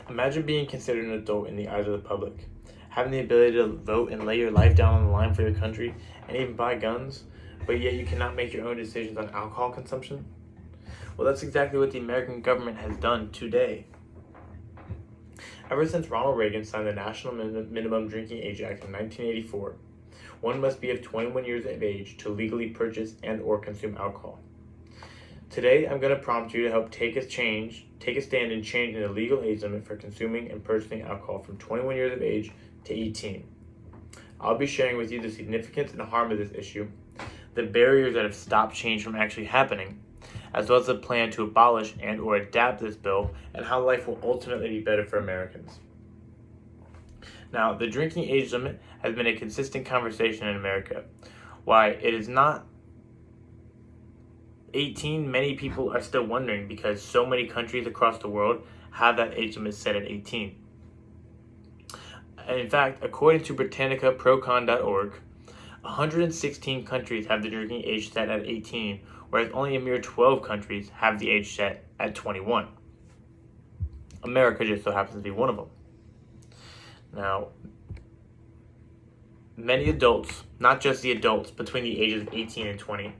Imagine being considered an adult in the eyes of the public, having the ability to vote and lay your life down on the line for your country, and even buy guns, but yet you cannot make your own decisions on alcohol consumption? Well, that's exactly what the American government has done today. Ever since Ronald Reagan signed the National Minimum Drinking Age Act in 1984, one must be of 21 years of age to legally purchase and or consume alcohol. Today, I'm going to prompt you to help take a stand in changing the legal age limit for consuming and purchasing alcohol from 21 years of age to 18. I'll be sharing with you the significance and harm of this issue, the barriers that have stopped change from actually happening, as well as a plan to abolish and or adapt this bill, and how life will ultimately be better for Americans. Now, the drinking age limit has been a consistent conversation in America. Why it is not 18, many people are still wondering because so many countries across the world have that age limit set at 18. And in fact, according to BritannicaProCon.org, 116 countries have the drinking age set at 18, whereas only a mere 12 countries have the age set at 21. America just so happens to be one of them. Now, many adults, not just the adults between the ages of 18 and 20,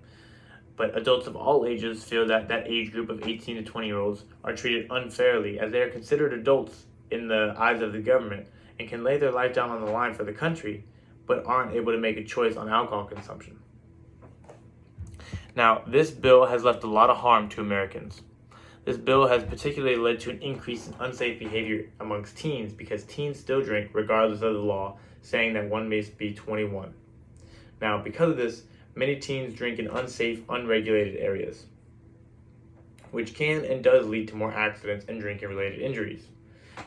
but adults of all ages feel that that age group of 18 to 20-year-olds are treated unfairly, as they are considered adults in the eyes of the government and can lay their life down on the line for the country, but aren't able to make a choice on alcohol consumption. Now, this bill has left a lot of harm to Americans. This bill has particularly led to an increase in unsafe behavior amongst teens because teens still drink regardless of the law saying that one must be 21. Now, because of this, many teens drink in unsafe, unregulated areas, which can and does lead to more accidents and drinking-related injuries.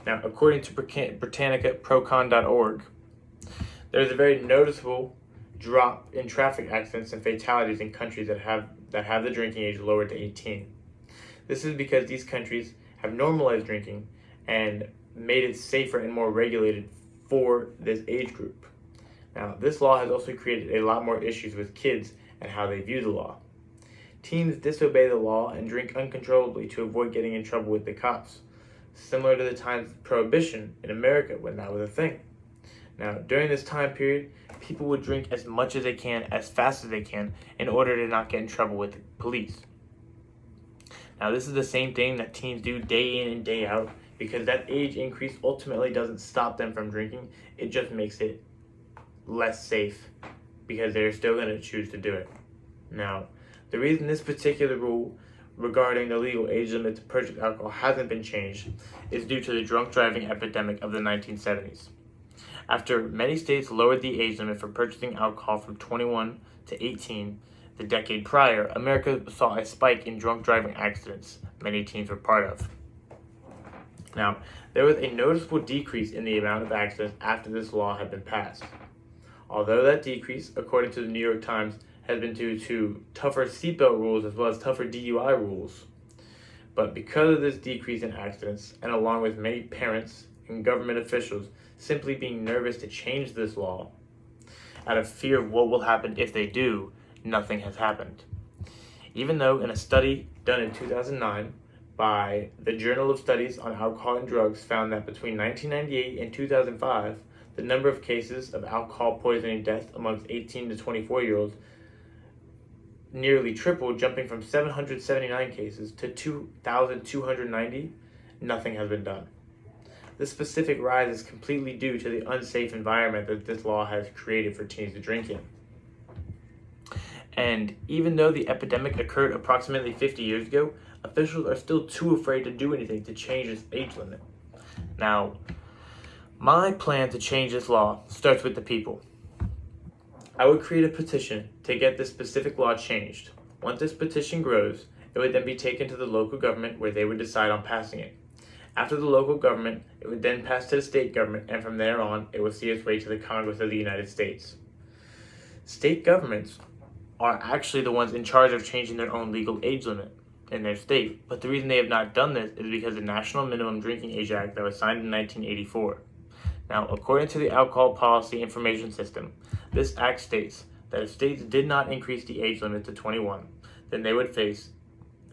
Now, according to BritannicaProCon.org, there is a very noticeable drop in traffic accidents and fatalities in countries that have the drinking age lowered to 18. This is because these countries have normalized drinking and made it safer and more regulated for this age group. Now, this law has also created a lot more issues with kids and how they view the law. Teens disobey the law and drink uncontrollably to avoid getting in trouble with the cops, similar to the times of Prohibition in America when that was a thing. Now, during this time period, people would drink as much as they can, as fast as they can, in order to not get in trouble with the police. Now, this is the same thing that teens do day in and day out, because that age increase ultimately doesn't stop them from drinking. It just makes it less safe because they're still going to choose to do it. Now, the reason this particular rule regarding the legal age limit to purchase alcohol hasn't been changed is due to the drunk driving epidemic of the 1970s. After many states lowered the age limit for purchasing alcohol from 21 to 18, the decade prior, America saw a spike in drunk driving accidents many teens were part of. Now, there was a noticeable decrease in the amount of accidents after this law had been passed. Although that decrease, according to the New York Times, has been due to tougher seatbelt rules as well as tougher DUI rules. But because of this decrease in accidents, and along with many parents and government officials simply being nervous to change this law, out of fear of what will happen if they do, nothing has happened. Even though in a study done in 2009 by the Journal of Studies on Alcohol and Drugs found that between 1998 and 2005, the number of cases of alcohol poisoning deaths amongst 18 to 24-year-olds nearly tripled, jumping from 779 cases to 2,290, nothing has been done. This specific rise is completely due to the unsafe environment that this law has created for teens to drink in. And even though the epidemic occurred approximately 50 years ago, officials are still too afraid to do anything to change this age limit. Now, my plan to change this law starts with the people. I would create a petition to get this specific law changed. Once this petition grows, it would then be taken to the local government where they would decide on passing it. After the local government, it would then pass to the state government, and from there on, it would see its way to the Congress of the United States. State governments are actually the ones in charge of changing their own legal age limit in their state, but the reason they have not done this is because the National Minimum Drinking Age Act that was signed in 1984. Now, according to the Alcohol Policy Information System, this act states that if states did not increase the age limit to 21, then they would face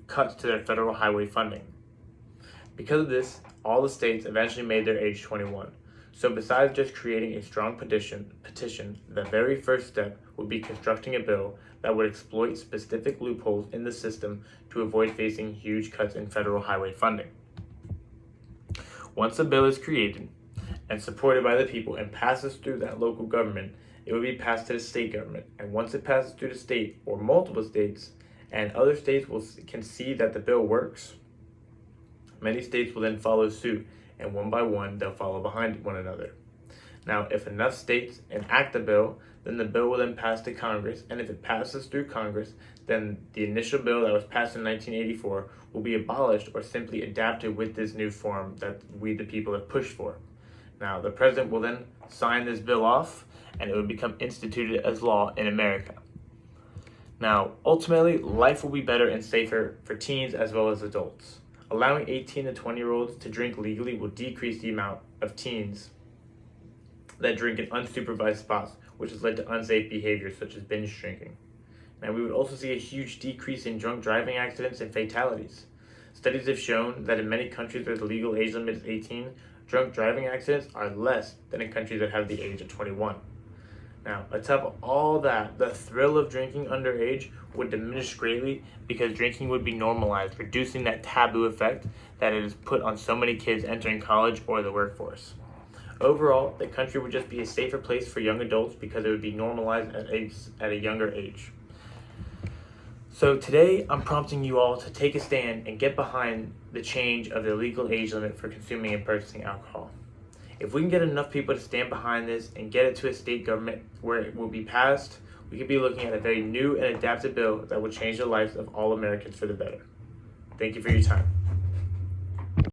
cuts to their federal highway funding. Because of this, all the states eventually made their age 21. So besides just creating a strong petition, the very first step would be constructing a bill that would exploit specific loopholes in the system to avoid facing huge cuts in federal highway funding. Once a bill is created and supported by the people and passes through that local government, it would be passed to the state government. And once it passes through the state or multiple states, and other states can see that the bill works, many states will then follow suit, and one by one they'll follow behind one another. Now, if enough states enact the bill, then the bill will then pass to Congress, and if it passes through Congress, then the initial bill that was passed in 1984 will be abolished or simply adapted with this new form that we the people have pushed for. Now, the president will then sign this bill off, and it would become instituted as law in America. Now, ultimately, life will be better and safer for teens as well as adults. Allowing 18 to 20-year-olds to drink legally will decrease the amount of teens that drink in unsupervised spots, which has led to unsafe behaviors such as binge drinking. Now, we would also see a huge decrease in drunk driving accidents and fatalities. Studies have shown that in many countries where the legal age limit is 18, drunk driving accidents are less than in countries that have the age of 21. Now, on top of all that, the thrill of drinking underage would diminish greatly because drinking would be normalized, reducing that taboo effect that it has put on so many kids entering college or the workforce. Overall, the country would just be a safer place for young adults because it would be normalized at a younger age. So today, I'm prompting you all to take a stand and get behind the change of the legal age limit for consuming and purchasing alcohol. If we can get enough people to stand behind this and get it to a state government where it will be passed, we could be looking at a very new and adapted bill that will change the lives of all Americans for the better. Thank you for your time.